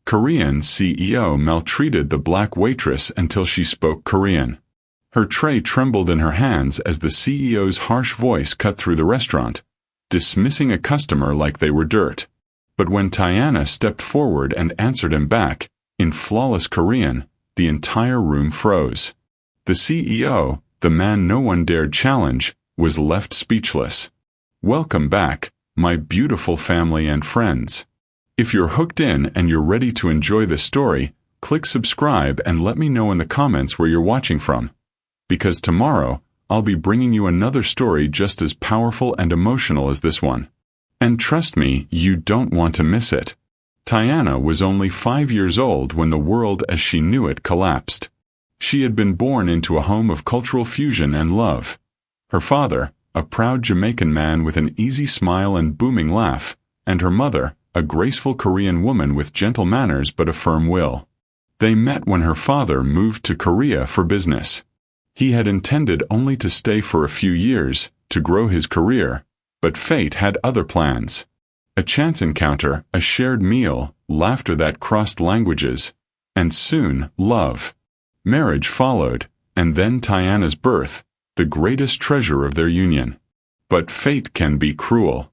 Korean CEO maltreated the black waitress until she spoke Korean. Her tray trembled in her hands as the CEO's harsh voice cut through the restaurant, dismissing a customer like they were dirt. But when Tiana stepped forward and answered him back, in flawless Korean, the entire room froze. The CEO, the man no one dared challenge, was left speechless. Welcome back, my beautiful family and friends. If you're hooked in and you're ready to enjoy this story, click subscribe and let me know in the comments where you're watching from. Because tomorrow, I'll be bringing you another story just as powerful and emotional as this one. And trust me, you don't want to miss it. Tiana was only 5 years old when the world as she knew it collapsed. She had been born into a home of cultural fusion and love. Her father, a proud Jamaican man with an easy smile and booming laugh, and her mother, a graceful Korean woman with gentle manners but a firm will. They met when her father moved to Korea for business. He had intended only to stay for a few years, to grow his career, but fate had other plans. A chance encounter, a shared meal, laughter that crossed languages, and soon, love. Marriage followed, and then Tiana's birth, the greatest treasure of their union. But fate can be cruel.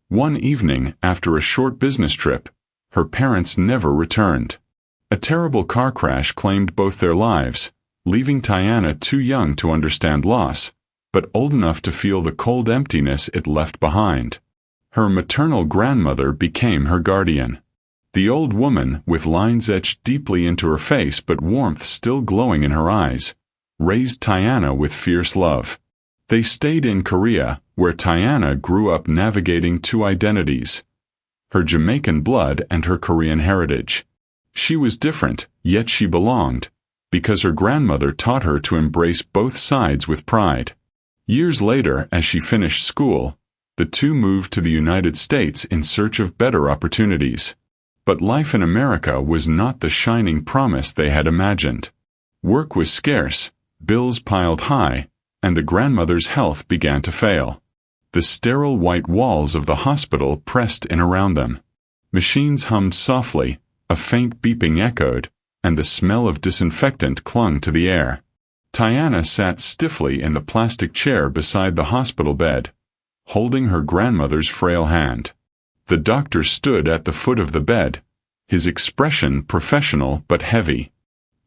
One evening, after a short business trip, her parents never returned. A terrible car crash claimed both their lives, leaving Tiana too young to understand loss, but old enough to feel the cold emptiness it left behind. Her maternal grandmother became her guardian. The old woman, with lines etched deeply into her face but warmth still glowing in her eyes, raised Tiana with fierce love. They stayed in Korea, where Tiana grew up navigating two identities: her Jamaican blood and her Korean heritage. She was different, yet she belonged, because her grandmother taught her to embrace both sides with pride. Years later, as she finished school, the two moved to the United States in search of better opportunities. But life in America was not the shining promise they had imagined. Work was scarce, bills piled high, and the grandmother's health began to fail. The sterile white walls of the hospital pressed in around them. Machines hummed softly, a faint beeping echoed, and the smell of disinfectant clung to the air. Tiana sat stiffly in the plastic chair beside the hospital bed, holding her grandmother's frail hand. The doctor stood at the foot of the bed, his expression professional but heavy.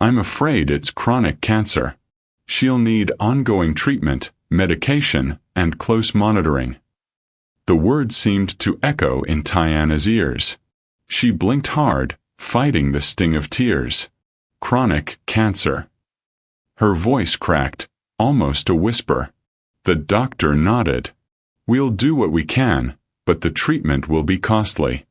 "I'm afraid it's chronic cancer. She'll need ongoing treatment, medication, and close monitoring." The words seemed to echo in Tiana's ears. She blinked hard, fighting the sting of tears. Chronic cancer. Her voice cracked, almost a whisper. The doctor nodded. "We'll do what we can, but the treatment will be costly.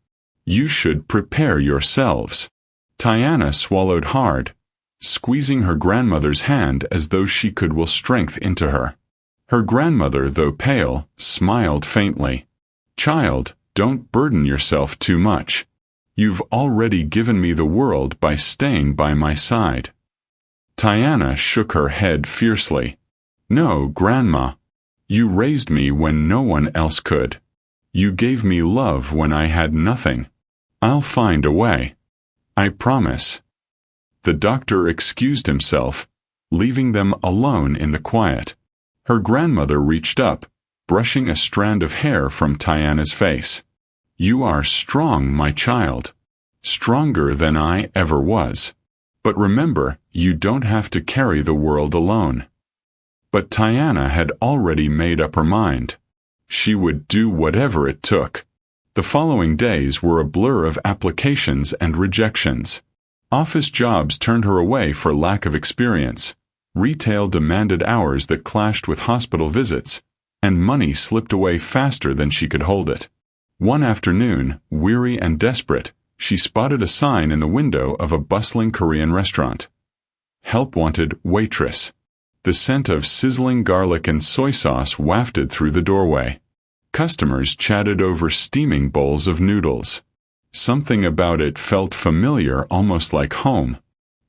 You should prepare yourselves." Tiana swallowed hard, squeezing her grandmother's hand as though she could will strength into her. Her grandmother, though pale, smiled faintly. "Child, don't burden yourself too much. You've already given me the world by staying by my side." Tiana shook her head fiercely. "No, Grandma. You raised me when no one else could. You gave me love when I had nothing. I'll find a way. I promise." The doctor excused himself, leaving them alone in the quiet. Her grandmother reached up, brushing a strand of hair from Tiana's face. "You are strong, my child. Stronger than I ever was. But remember, you don't have to carry the world alone." But Tiana had already made up her mind. She would do whatever it took. The following days were a blur of applications and rejections. Office jobs turned her away for lack of experience. Retail demanded hours that clashed with hospital visits, and money slipped away faster than she could hold it. One afternoon, weary and desperate, she spotted a sign in the window of a bustling Korean restaurant. "Help wanted, waitress." The scent of sizzling garlic and soy sauce wafted through the doorway. Customers chatted over steaming bowls of noodles. Something about it felt familiar, almost like home.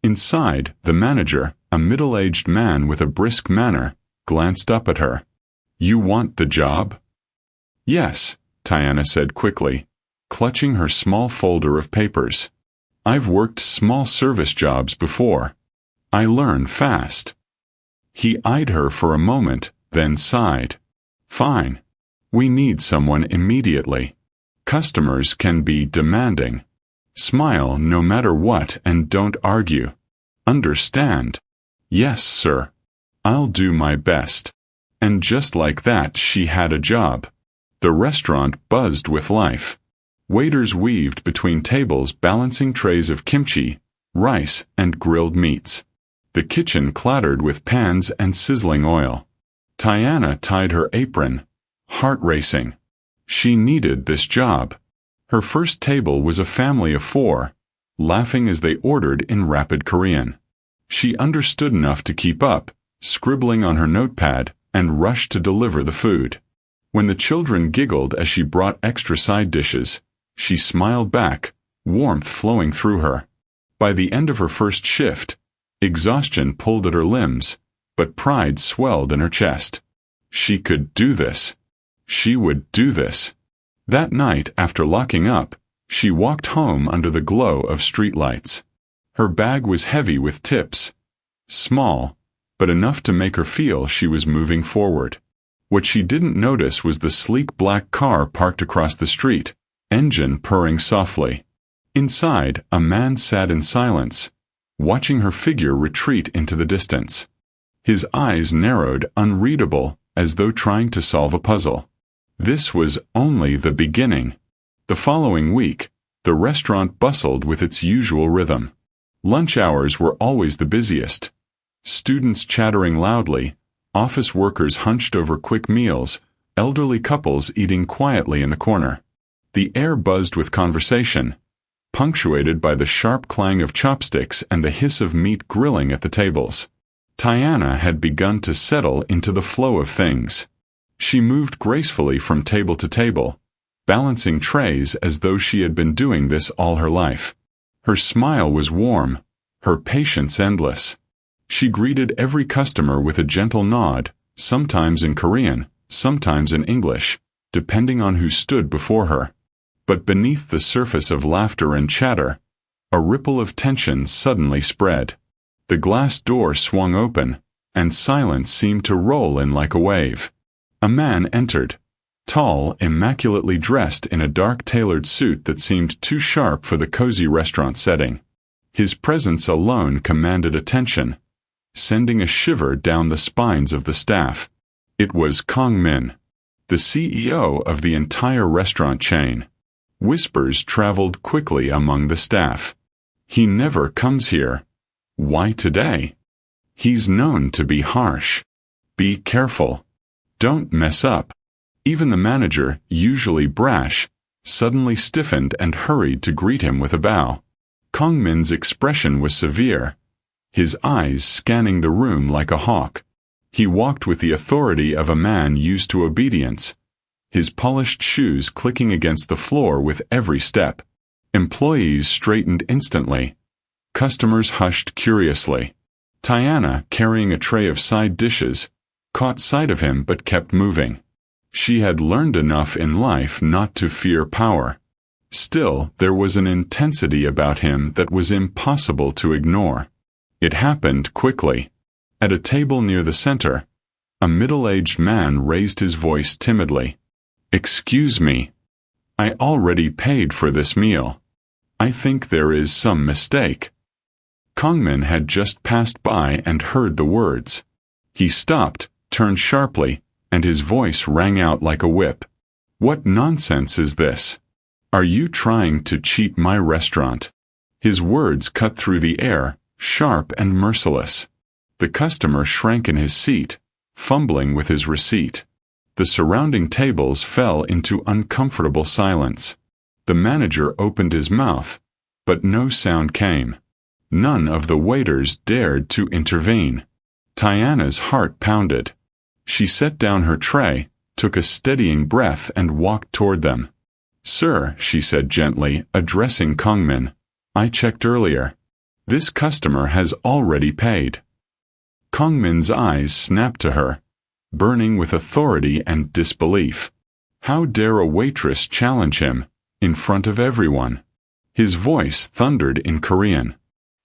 Inside, the manager, a middle-aged man with a brisk manner, glanced up at her. "You want the job?" "Yes," Tiana said quickly, clutching her small folder of papers. I've worked small service jobs before. I learn fast." He eyed her for a moment, then sighed. "Fine. We need someone immediately. Customers can be demanding. Smile no matter what and don't argue. Understand?" "Yes, sir. I'll do my best." And just like that she had a job. The restaurant buzzed with life. Waiters weaved between tables balancing trays of kimchi, rice, and grilled meats. The kitchen clattered with pans and sizzling oil. Tiana tied her apron, heart racing. She needed this job. Her first table was a family of 4, laughing as they ordered in rapid Korean. She understood enough to keep up, scribbling on her notepad, and rushed to deliver the food. When the children giggled as she brought extra side dishes, she smiled back, warmth flowing through her. By the end of her first shift, exhaustion pulled at her limbs, but pride swelled in her chest. She could do this. She would do this. That night, after locking up, she walked home under the glow of streetlights. Her bag was heavy with tips. Small, but enough to make her feel she was moving forward. What she didn't notice was the sleek black car parked across the street, engine purring softly. Inside, a man sat in silence, watching her figure retreat into the distance. His eyes narrowed, unreadable, as though trying to solve a puzzle. This was only the beginning. The following week, the restaurant bustled with its usual rhythm. Lunch hours were always the busiest. Students chattering loudly, office workers hunched over quick meals, elderly couples eating quietly in the corner. The air buzzed with conversation, punctuated by the sharp clang of chopsticks and the hiss of meat grilling at the tables. Tiana had begun to settle into the flow of things. She moved gracefully from table to table, balancing trays as though she had been doing this all her life. Her smile was warm, her patience endless. She greeted every customer with a gentle nod, sometimes in Korean, sometimes in English, depending on who stood before her. But beneath the surface of laughter and chatter, a ripple of tension suddenly spread. The glass door swung open, and silence seemed to roll in like a wave. A man entered, tall, immaculately dressed in a dark tailored suit that seemed too sharp for the cozy restaurant setting. His presence alone commanded attention, sending a shiver down the spines of the staff. It was Kong Min, the CEO of the entire restaurant chain. Whispers traveled quickly among the staff. "He never comes here. Why today? He's known to be harsh. Be careful. Don't mess up." Even the manager, usually brash, suddenly stiffened and hurried to greet him with a bow. Kong Min's expression was severe, his eyes scanning the room like a hawk. He walked with the authority of a man used to obedience, his polished shoes clicking against the floor with every step. Employees straightened instantly. Customers hushed curiously. Tiana, carrying a tray of side dishes, caught sight of him but kept moving. She had learned enough in life not to fear power. Still, there was an intensity about him that was impossible to ignore. It happened quickly. At a table near the center, a middle-aged man raised his voice timidly. "Excuse me. I already paid for this meal. I think there is some mistake." Kongmin had just passed by and heard the words. He stopped, turned sharply, and his voice rang out like a whip. "What nonsense is this? Are you trying to cheat my restaurant?" His words cut through the air, sharp and merciless. The customer shrank in his seat, fumbling with his receipt. The surrounding tables fell into uncomfortable silence. The manager opened his mouth, but no sound came. None of the waiters dared to intervene. Tiana's heart pounded. She set down her tray, took a steadying breath and walked toward them. "Sir," she said gently, addressing Kongmin, "I checked earlier. This customer has already paid." Kongmin's eyes snapped to her, burning with authority and disbelief. How dare a waitress challenge him, in front of everyone? His voice thundered in Korean.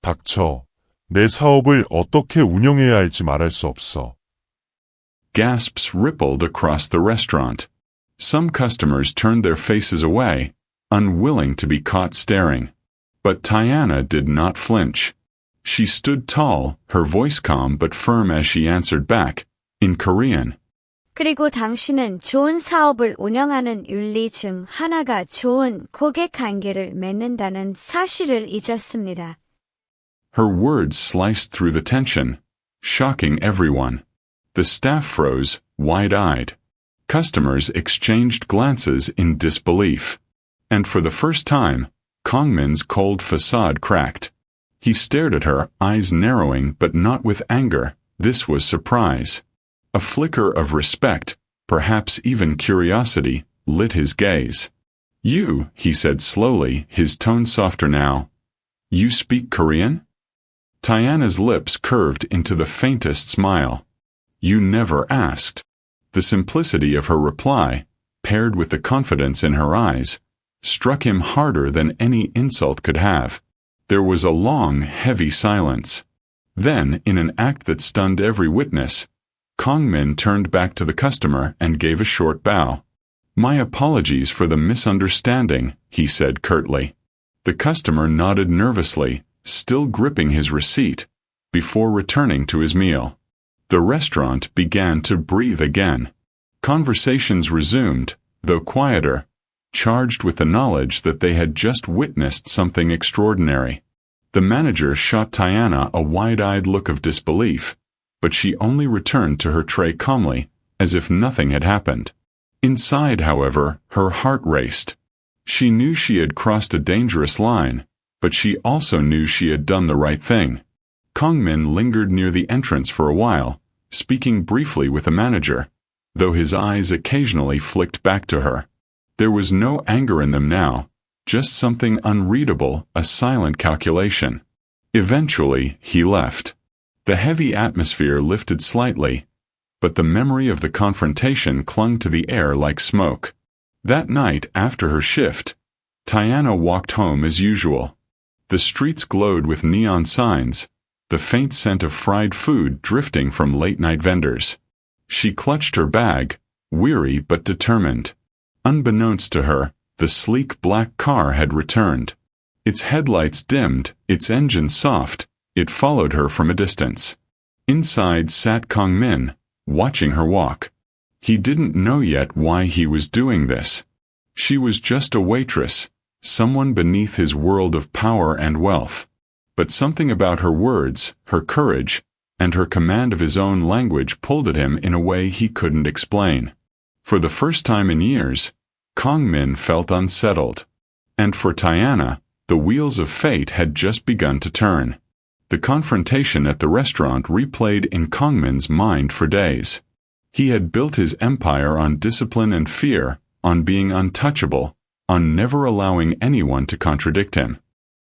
닥쳐. 내 사업을 어떻게 운영해야 할지 말할 수 없어. Gasps rippled across the restaurant. Some customers turned their faces away, unwilling to be caught staring. But Tiana did not flinch. She stood tall, her voice calm but firm as she answered back, in Korean. 그리고 당신은 좋은 사업을 운영하는 윤리 중 하나가 좋은 고객 관계를 맺는다는 사실을 잊었습니다. Her words sliced through the tension, shocking everyone. The staff froze, wide-eyed. Customers exchanged glances in disbelief. And for the first time, Kongmin's cold facade cracked. He stared at her, eyes narrowing but not with anger. This was surprise. A flicker of respect, perhaps even curiosity, lit his gaze. You, he said slowly, his tone softer now. You speak Korean? Tiana's lips curved into the faintest smile. You never asked. The simplicity of her reply, paired with the confidence in her eyes, struck him harder than any insult could have. There was a long, heavy silence. Then, in an act that stunned every witness, Kongmin turned back to the customer and gave a short bow. My apologies for the misunderstanding, he said curtly. The customer nodded nervously, still gripping his receipt, before returning to his meal. The restaurant began to breathe again. Conversations resumed, though quieter, charged with the knowledge that they had just witnessed something extraordinary. The manager shot Tiana a wide-eyed look of disbelief, but she only returned to her tray calmly, as if nothing had happened. Inside, however, her heart raced. She knew she had crossed a dangerous line, but she also knew she had done the right thing. Kongmin lingered near the entrance for a while, speaking briefly with the manager, though his eyes occasionally flicked back to her. There was no anger in them now, just something unreadable, a silent calculation. Eventually, he left. The heavy atmosphere lifted slightly, but the memory of the confrontation clung to the air like smoke. That night, after her shift, Tiana walked home as usual. The streets glowed with neon signs, the faint scent of fried food drifting from late-night vendors. She clutched her bag, weary but determined. Unbeknownst to her, the sleek black car had returned. Its headlights dimmed, its engine soft, it followed her from a distance. Inside sat Kongmin, watching her walk. He didn't know yet why he was doing this. She was just a waitress, someone beneath his world of power and wealth. But something about her words, her courage, and her command of his own language pulled at him in a way he couldn't explain. For the first time in years, Kongmin felt unsettled. And for Tiana, the wheels of fate had just begun to turn. The confrontation at the restaurant replayed in Kongmin's mind for days. He had built his empire on discipline and fear, on being untouchable, on never allowing anyone to contradict him.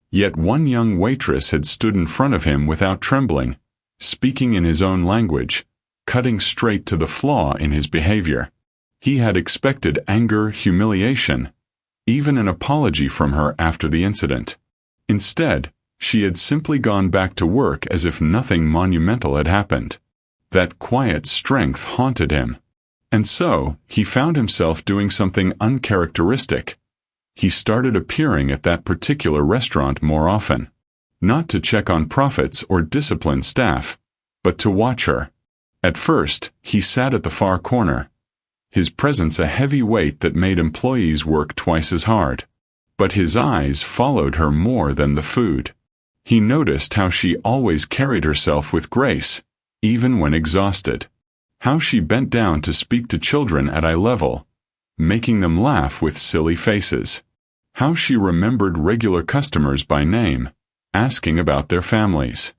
Yet one young waitress had stood in front of him without trembling, speaking in his own language, cutting straight to the flaw in his behavior. He had expected anger, humiliation, even an apology from her after the incident. Instead, she had simply gone back to work as if nothing monumental had happened. That quiet strength haunted him. And so, he found himself doing something uncharacteristic. He started appearing at that particular restaurant more often. Not to check on profits or discipline staff, but to watch her. At first, he sat at the far corner, his presence a heavy weight that made employees work twice as hard. But his eyes followed her more than the food. He noticed how she always carried herself with grace, even when exhausted. How she bent down to speak to children at eye level, making them laugh with silly faces. How she remembered regular customers by name, asking about their families.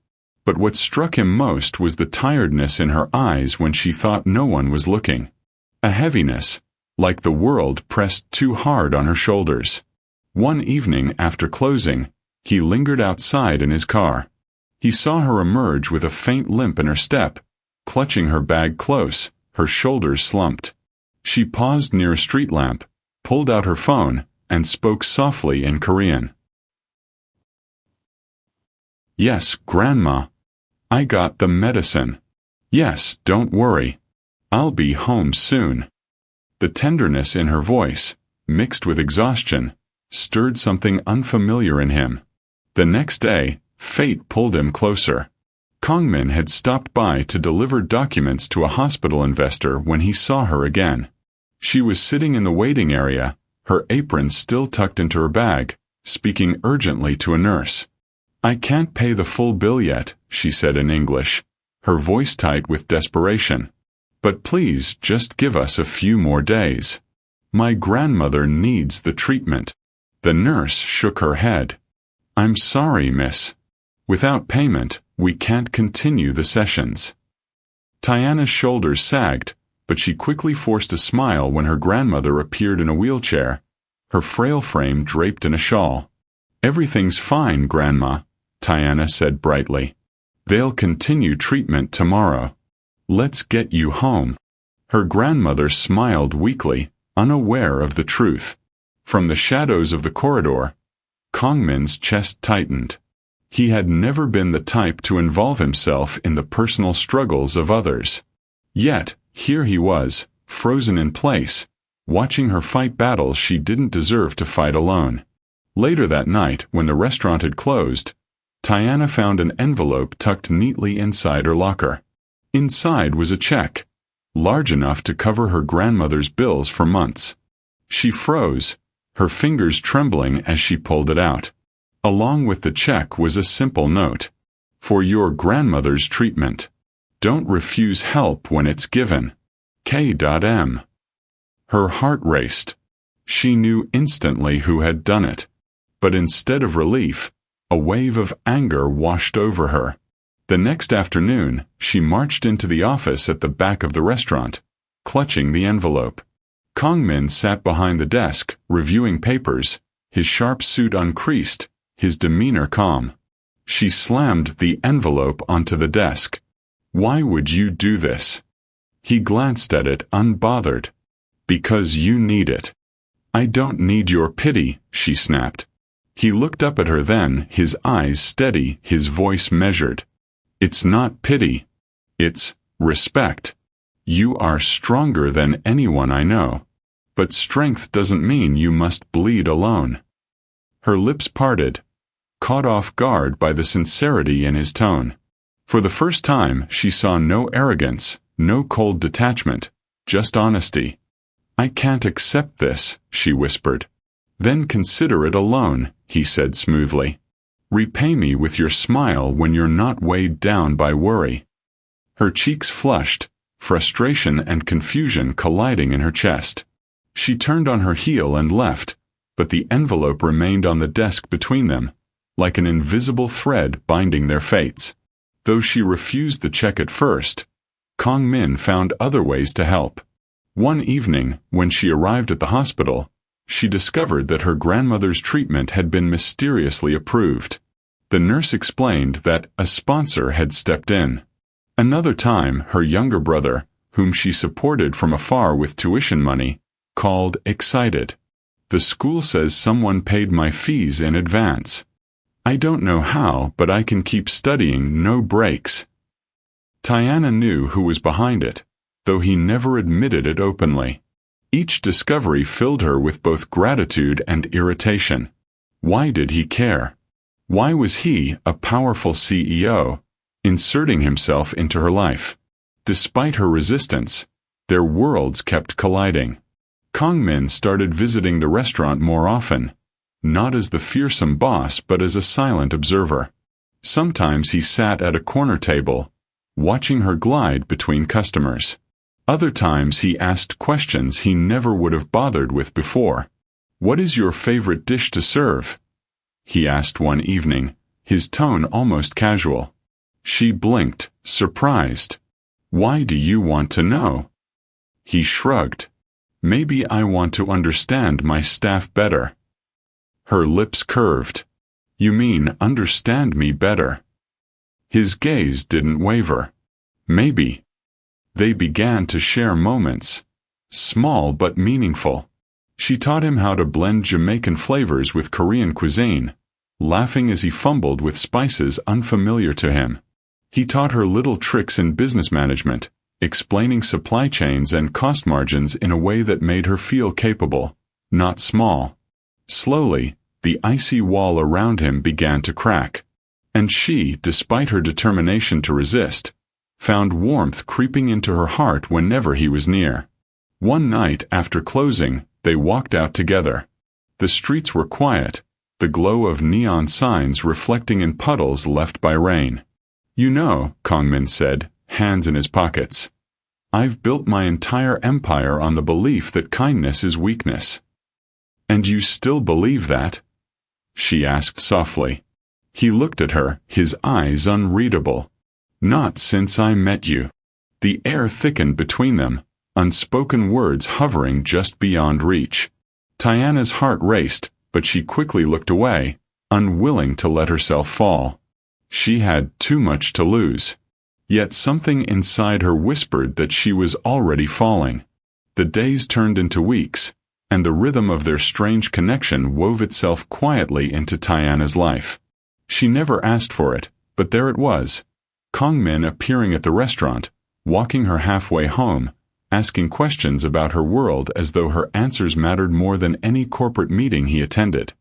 But what struck him most was the tiredness in her eyes when she thought no one was looking. A heaviness, like the world pressed too hard on her shoulders. One evening after closing, he lingered outside in his car. He saw her emerge with a faint limp in her step, clutching her bag close, her shoulders slumped. She paused near a street lamp, pulled out her phone, and spoke softly in Korean. Yes, Grandma. I got the medicine. Yes, don't worry. I'll be home soon. The tenderness in her voice, mixed with exhaustion, stirred something unfamiliar in him. The next day, fate pulled him closer. Kongmin had stopped by to deliver documents to a hospital investor when he saw her again. She was sitting in the waiting area, her apron still tucked into her bag, speaking urgently to a nurse. "I can't pay the full bill yet," she said in English, her voice tight with desperation. "But please just give us a few more days. My grandmother needs the treatment." The nurse shook her head. "I'm sorry, miss. Without payment, we can't continue the sessions." Tiana's shoulders sagged, but she quickly forced a smile when her grandmother appeared in a wheelchair, her frail frame draped in a shawl. "Everything's fine, Grandma," Tiana said brightly. "They'll continue treatment tomorrow. Let's get you home." Her grandmother smiled weakly, unaware of the truth. From the shadows of the corridor, Kongmin's chest tightened. He had never been the type to involve himself in the personal struggles of others. Yet, here he was, frozen in place, watching her fight battles she didn't deserve to fight alone. Later that night, when the restaurant had closed, Tiana found an envelope tucked neatly inside her locker. Inside was a check, large enough to cover her grandmother's bills for months. She froze, her fingers trembling as she pulled it out. Along with the check was a simple note. "For your grandmother's treatment. Don't refuse help when it's given. K.M." Her heart raced. She knew instantly who had done it. But instead of relief, a wave of anger washed over her. The next afternoon, she marched into the office at the back of the restaurant, clutching the envelope. Kongmin sat behind the desk, reviewing papers, his sharp suit uncreased, his demeanor calm. She slammed the envelope onto the desk. "Why would you do this?" He glanced at it unbothered. "Because you need it." "I don't need your pity," she snapped. He looked up at her then, his eyes steady, his voice measured. "It's not pity. It's respect. You are stronger than anyone I know. But strength doesn't mean you must bleed alone." Her lips parted, caught off guard by the sincerity in his tone. For the first time, she saw no arrogance, no cold detachment, just honesty. "I can't accept this," she whispered. "Then consider it a loan," he said smoothly. "Repay me with your smile when you're not weighed down by worry." Her cheeks flushed, frustration and confusion colliding in her chest. She turned on her heel and left, but the envelope remained on the desk between them, like an invisible thread binding their fates. Though she refused the check at first, Kongmin found other ways to help. One evening, when she arrived at the hospital, she discovered that her grandmother's treatment had been mysteriously approved. The nurse explained that a sponsor had stepped in. Another time, her younger brother, whom she supported from afar with tuition money, called excited. "The school says someone paid my fees in advance. I don't know how, but I can keep studying, no breaks." Tiana knew who was behind it, though he never admitted it openly. Each discovery filled her with both gratitude and irritation. Why did he care? Why was he, a powerful CEO, inserting himself into her life? Despite her resistance, their worlds kept colliding. Kongmin started visiting the restaurant more often, not as the fearsome boss but as a silent observer. Sometimes he sat at a corner table, watching her glide between customers. Other times he asked questions he never would have bothered with before. "What is your favorite dish to serve?" he asked one evening, his tone almost casual. She blinked, surprised. "Why do you want to know?" He shrugged. "Maybe I want to understand my staff better." Her lips curved. "You mean understand me better?" His gaze didn't waver. "Maybe." They began to share moments, small but meaningful. She taught him how to blend Jamaican flavors with Korean cuisine, laughing as he fumbled with spices unfamiliar to him. He taught her little tricks in business management, explaining supply chains and cost margins in a way that made her feel capable, not small. Slowly, the icy wall around him began to crack. And she, despite her determination to resist, found warmth creeping into her heart whenever he was near. One night after closing, they walked out together. The streets were quiet, the glow of neon signs reflecting in puddles left by rain. "You know," Kongmin said, hands in his pockets, "I've built my entire empire on the belief that kindness is weakness." "And you still believe that?" she asked softly. He looked at her, his eyes unreadable. "Not since I met you." The air thickened between them, unspoken words hovering just beyond reach. Tiana's heart raced, but she quickly looked away, unwilling to let herself fall. She had too much to lose. Yet something inside her whispered that she was already falling. The days turned into weeks, and the rhythm of their strange connection wove itself quietly into Tiana's life. She never asked for it, but there it was. Kongmin appearing at the restaurant, walking her halfway home, asking questions about her world as though her answers mattered more than any corporate meeting he attended.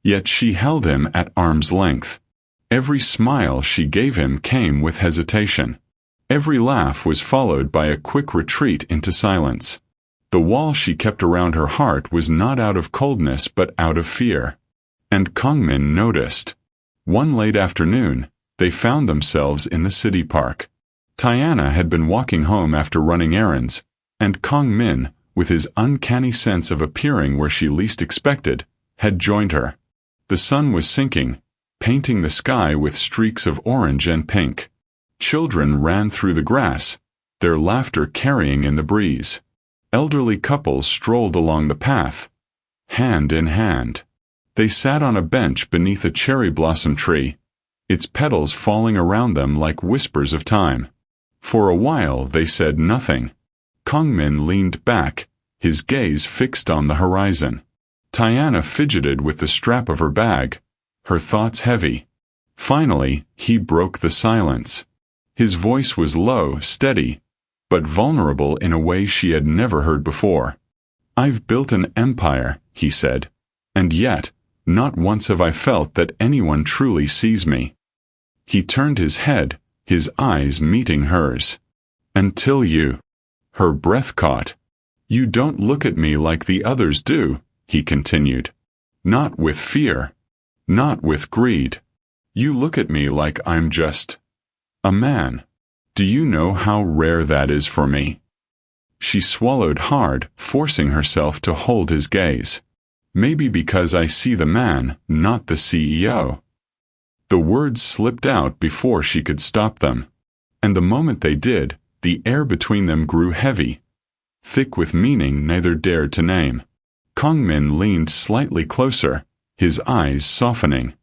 Yet she held him at arm's length. Every smile she gave him came with hesitation. Every laugh was followed by a quick retreat into silence. The wall she kept around her heart was not out of coldness but out of fear. And Kongmin noticed. One late afternoon, they found themselves in the city park. Tiana had been walking home after running errands, and Kongmin, with his uncanny sense of appearing where she least expected, had joined her. The sun was sinking, painting the sky with streaks of orange and pink. Children ran through the grass, their laughter carrying in the breeze. Elderly couples strolled along the path, hand in hand. They sat on a bench beneath a cherry blossom tree, its petals falling around them like whispers of time. For a while they said nothing. Kongmin leaned back, his gaze fixed on the horizon. Tiana fidgeted with the strap of her bag, her thoughts heavy. Finally, he broke the silence. His voice was low, steady, but vulnerable in a way she had never heard before. "I've built an empire," he said, "and yet, not once have I felt that anyone truly sees me." He turned his head, his eyes meeting hers. "Until you." Her breath caught. "You don't look at me like the others do," he continued. "Not with fear. Not with greed. You look at me like I'm just a man. Do you know how rare that is for me?" She swallowed hard, forcing herself to hold his gaze. "Maybe because I see the man, not the CEO." The words slipped out before she could stop them. And the moment they did, the air between them grew heavy, thick with meaning neither dared to name. Kongmin leaned slightly closer, his eyes softening.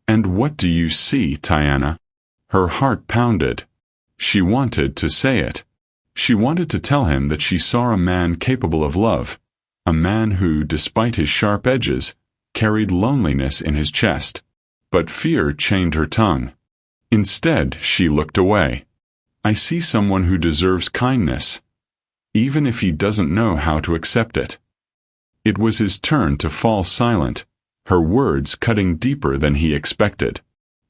"And what do you see, Tiana?" Her heart pounded. She wanted to say it. She wanted to tell him that she saw a man capable of love, a man who, despite his sharp edges, carried loneliness in his chest. But fear chained her tongue. Instead, she looked away. "I see someone who deserves kindness, even if he doesn't know how to accept it." It was his turn to fall silent, her words cutting deeper than he expected.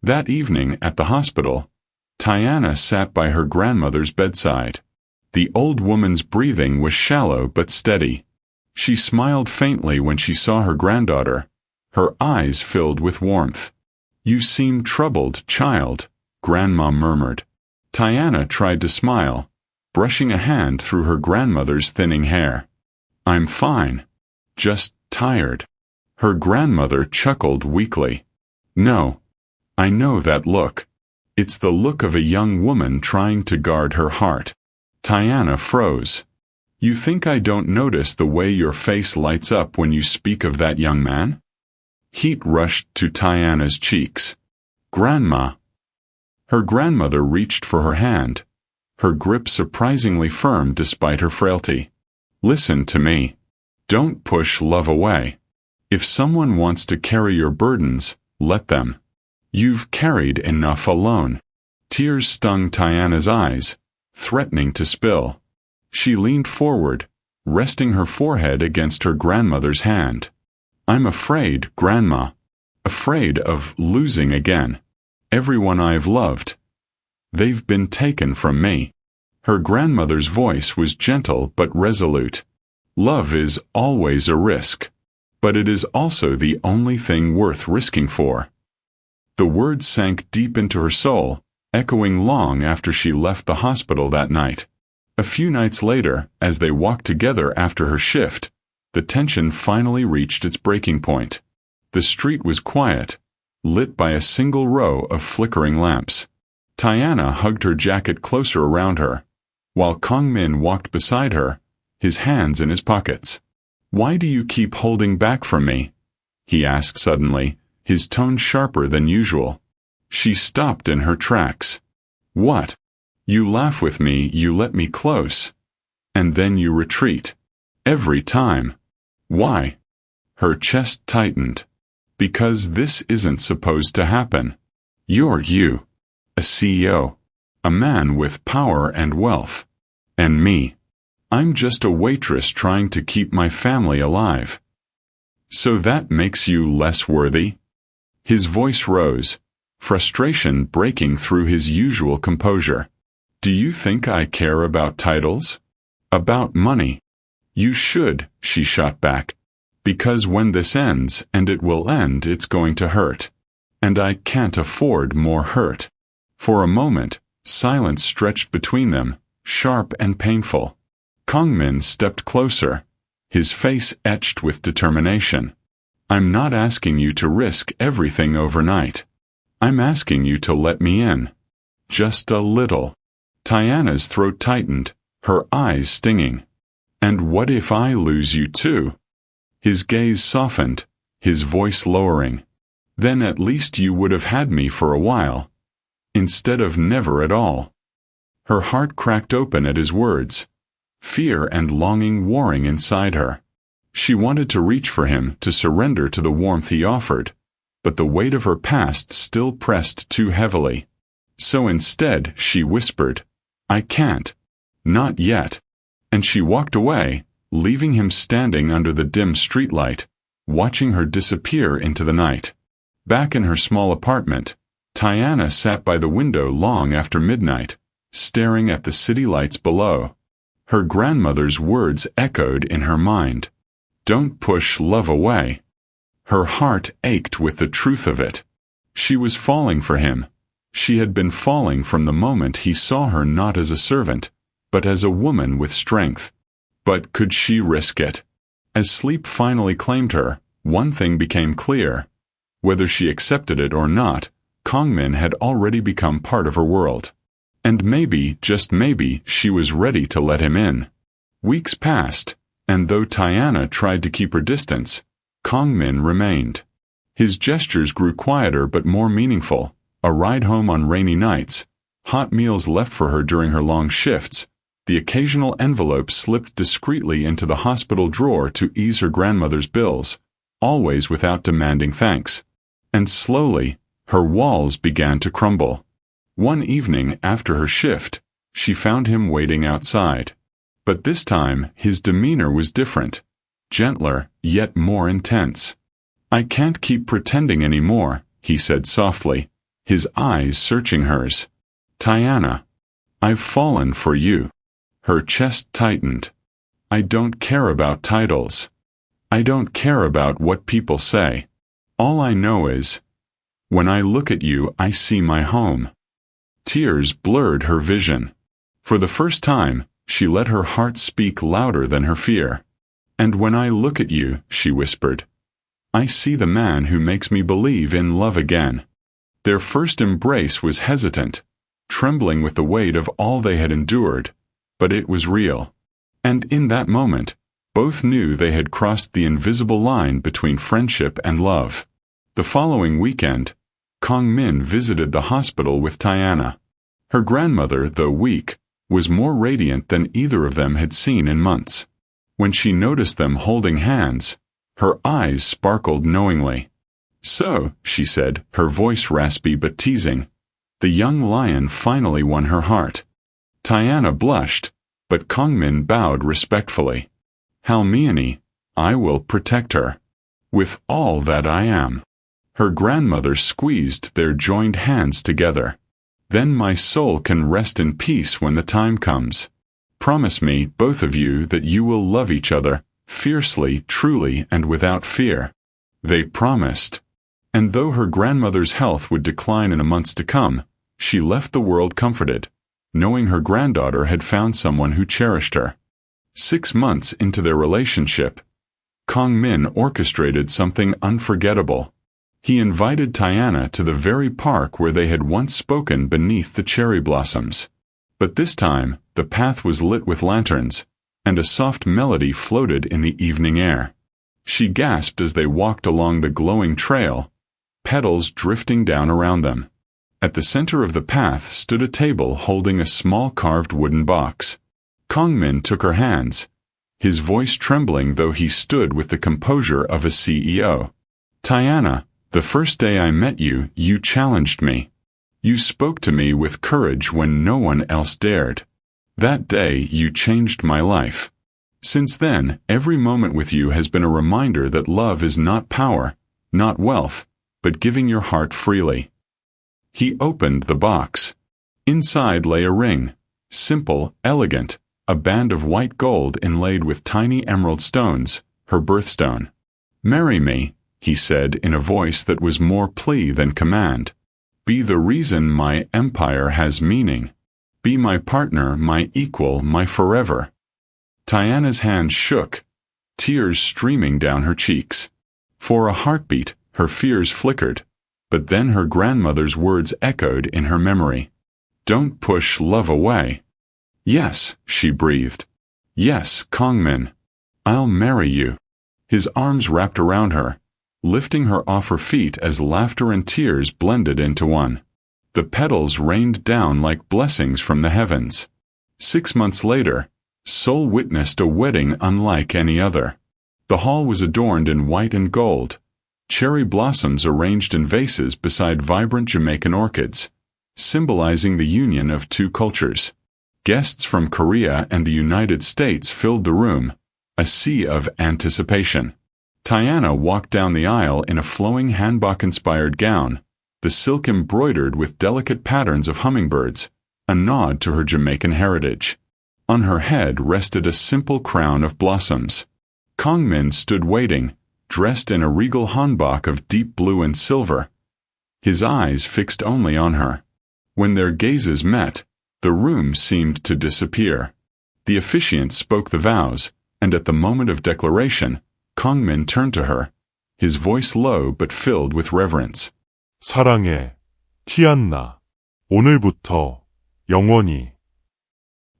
That evening at the hospital, Tiana sat by her grandmother's bedside. The old woman's breathing was shallow but steady. She smiled faintly when she saw her granddaughter, her eyes filled with warmth. "You seem troubled, child," Grandma murmured. Tiana tried to smile, brushing a hand through her grandmother's thinning hair. "I'm fine. Just tired." Her grandmother chuckled weakly. "No. I know that look. It's the look of a young woman trying to guard her heart." Tiana froze. "You think I don't notice the way your face lights up when you speak of that young man?" Heat rushed to Tiana's cheeks. "Grandma." Her grandmother reached for her hand, her grip surprisingly firm despite her frailty. "Listen to me. Don't push love away. If someone wants to carry your burdens, Let them. You've carried enough alone. Tears stung Tiana's eyes, threatening to spill. She leaned forward, resting her forehead against her grandmother's hand. I'm afraid, Grandma. Afraid of losing again. Everyone I've loved. They've been taken from me. Her grandmother's voice was gentle but resolute. Love is always a risk. But it is also the only thing worth risking for. The words sank deep into her soul, echoing long after she left the hospital that night. A few nights later, as they walked together after her shift, the tension finally reached its breaking point. The street was quiet, lit by a single row of flickering lamps. Tiana hugged her jacket closer around her, while Kong Min walked beside her, his hands in his pockets. Why do you keep holding back from me? He asked suddenly, his tone sharper than usual. She stopped in her tracks. What? You laugh with me, you let me close. And then you retreat. Every time. Why? Her chest tightened. Because this isn't supposed to happen. You're you. A CEO. A man with power and wealth. And me. I'm just a waitress trying to keep my family alive. So that makes you less worthy? His voice rose, frustration breaking through his usual composure. Do you think I care about titles? About money? You should, she shot back. Because when this ends, and it will end, it's going to hurt. And I can't afford more hurt. For a moment, silence stretched between them, sharp and painful. Kong Min stepped closer, his face etched with determination. I'm not asking you to risk everything overnight. I'm asking you to let me in. Just a little. Tiana's throat tightened, her eyes stinging. And what if I lose you too? His gaze softened, his voice lowering. Then at least you would have had me for a while. Instead of never at all. Her heart cracked open at his words. Fear and longing warring inside her. She wanted to reach for him, to surrender to the warmth he offered, but the weight of her past still pressed too heavily. So instead, she whispered, I can't. Not yet. And she walked away, leaving him standing under the dim streetlight, watching her disappear into the night. Back in her small apartment, Tiana sat by the window long after midnight, staring at the city lights below. Her grandmother's words echoed in her mind. Don't push love away. Her heart ached with the truth of it. She was falling for him. She had been falling from the moment he saw her not as a servant, but as a woman with strength. But could she risk it? As sleep finally claimed her, one thing became clear. Whether she accepted it or not, Kong Min had already become part of her world. And maybe, just maybe, she was ready to let him in. Weeks passed, and though Tiana tried to keep her distance, Kong Min remained. His gestures grew quieter but more meaningful, a ride home on rainy nights, hot meals left for her during her long shifts, the occasional envelope slipped discreetly into the hospital drawer to ease her grandmother's bills, always without demanding thanks. And slowly, her walls began to crumble. One evening after her shift, she found him waiting outside. But this time, his demeanor was different, gentler, yet more intense. I can't keep pretending anymore, he said softly, his eyes searching hers. Tiana, I've fallen for you. Her chest tightened. I don't care about titles. I don't care about what people say. All I know is, when I look at you, I see my home. Tears blurred her vision. For the first time, she let her heart speak louder than her fear. And when I look at you, she whispered, I see the man who makes me believe in love again. Their first embrace was hesitant, trembling with the weight of all they had endured, but it was real. And in that moment, both knew they had crossed the invisible line between friendship and love. The following weekend, Kong Min visited the hospital with Tiana. Her grandmother, though weak, was more radiant than either of them had seen in months. When she noticed them holding hands, her eyes sparkled knowingly. So, she said, her voice raspy but teasing, the young lion finally won her heart. Tiana blushed, but Kongmin bowed respectfully. Halmione, I will protect her. With all that I am. Her grandmother squeezed their joined hands together. Then my soul can rest in peace when the time comes. Promise me, both of you, that you will love each other, fiercely, truly, and without fear. They promised. And though her grandmother's health would decline in the months to come, she left the world comforted, knowing her granddaughter had found someone who cherished her. 6 months into their relationship, Kongmin orchestrated something unforgettable. He invited Tiana to the very park where they had once spoken beneath the cherry blossoms. But this time, the path was lit with lanterns, and a soft melody floated in the evening air. She gasped as they walked along the glowing trail, petals drifting down around them. At the center of the path stood a table holding a small carved wooden box. Kongmin took her hands, his voice trembling though he stood with the composure of a CEO. Tiana, the first day I met you, you challenged me. You spoke to me with courage when no one else dared. That day you changed my life. Since then, every moment with you has been a reminder that love is not power, not wealth, but giving your heart freely. He opened the box. Inside lay a ring, simple, elegant, a band of white gold inlaid with tiny emerald stones, her birthstone. Marry me, he said in a voice that was more plea than command. Be the reason my empire has meaning. Be my partner, my equal, my forever. Tiana's hands shook, tears streaming down her cheeks. For a heartbeat, her fears flickered, but then her grandmother's words echoed in her memory. Don't push love away. Yes, she breathed. Yes, Kongmin. I'll marry you. His arms wrapped around her, lifting her off her feet as laughter and tears blended into one. The petals rained down like blessings from the heavens. 6 months later, Seoul witnessed a wedding unlike any other. The hall was adorned in white and gold, cherry blossoms arranged in vases beside vibrant Jamaican orchids, symbolizing the union of two cultures. Guests from Korea and the United States filled the room, a sea of anticipation. Tiana walked down the aisle in a flowing hanbok-inspired gown, the silk embroidered with delicate patterns of hummingbirds, a nod to her Jamaican heritage. On her head rested a simple crown of blossoms. Kongmin stood waiting, dressed in a regal hanbok of deep blue and silver, his eyes fixed only on her. When their gazes met, the room seemed to disappear. The officiant spoke the vows, and at the moment of declaration, Kongmin turned to her, his voice low but filled with reverence. 사랑해, 티안나. 오늘부터 영원히.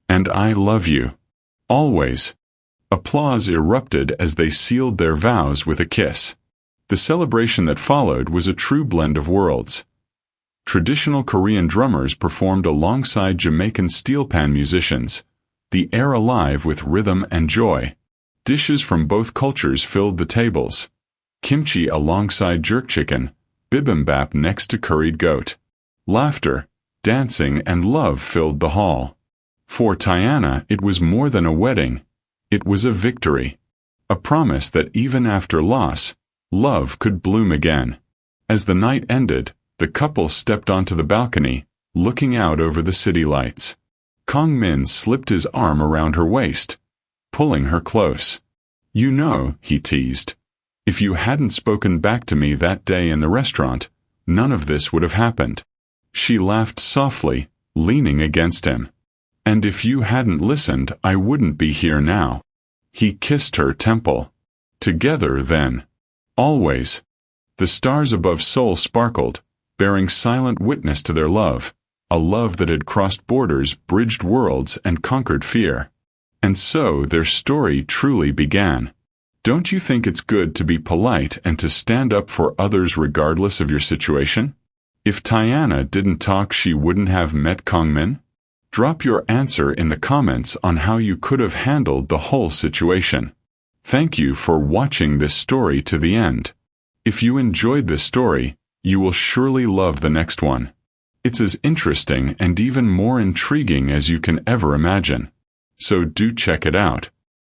And I love you. Always. Applause erupted as they sealed their vows with a kiss. The celebration that followed was a true blend of worlds. Traditional Korean drummers performed alongside Jamaican steel pan musicians, the air alive with rhythm and joy. Dishes from both cultures filled the tables. Kimchi alongside jerk chicken, bibimbap next to curried goat. Laughter, dancing, and love filled the hall. For Tiana, it was more than a wedding. It was a victory. A promise that even after loss, love could bloom again. As the night ended, the couple stepped onto the balcony, looking out over the city lights. Kongmin slipped his arm around her waist, pulling her close. You know, he teased, if you hadn't spoken back to me that day in the restaurant, none of this would have happened. She laughed softly, leaning against him. And if you hadn't listened, I wouldn't be here now. He kissed her temple. Together then. Always. The stars above Seoul sparkled, bearing silent witness to their love, a love that had crossed borders, bridged worlds, and conquered fear. And so their story truly began. Don't you think it's good to be polite and to stand up for others regardless of your situation? If Tiana didn't talk, she wouldn't have met Kongmin? Drop your answer in the comments on how you could have handled the whole situation. Thank you for watching this story to the end. If you enjoyed this story, you will surely love the next one. It's as interesting and even more intriguing as you can ever imagine. So do check it out.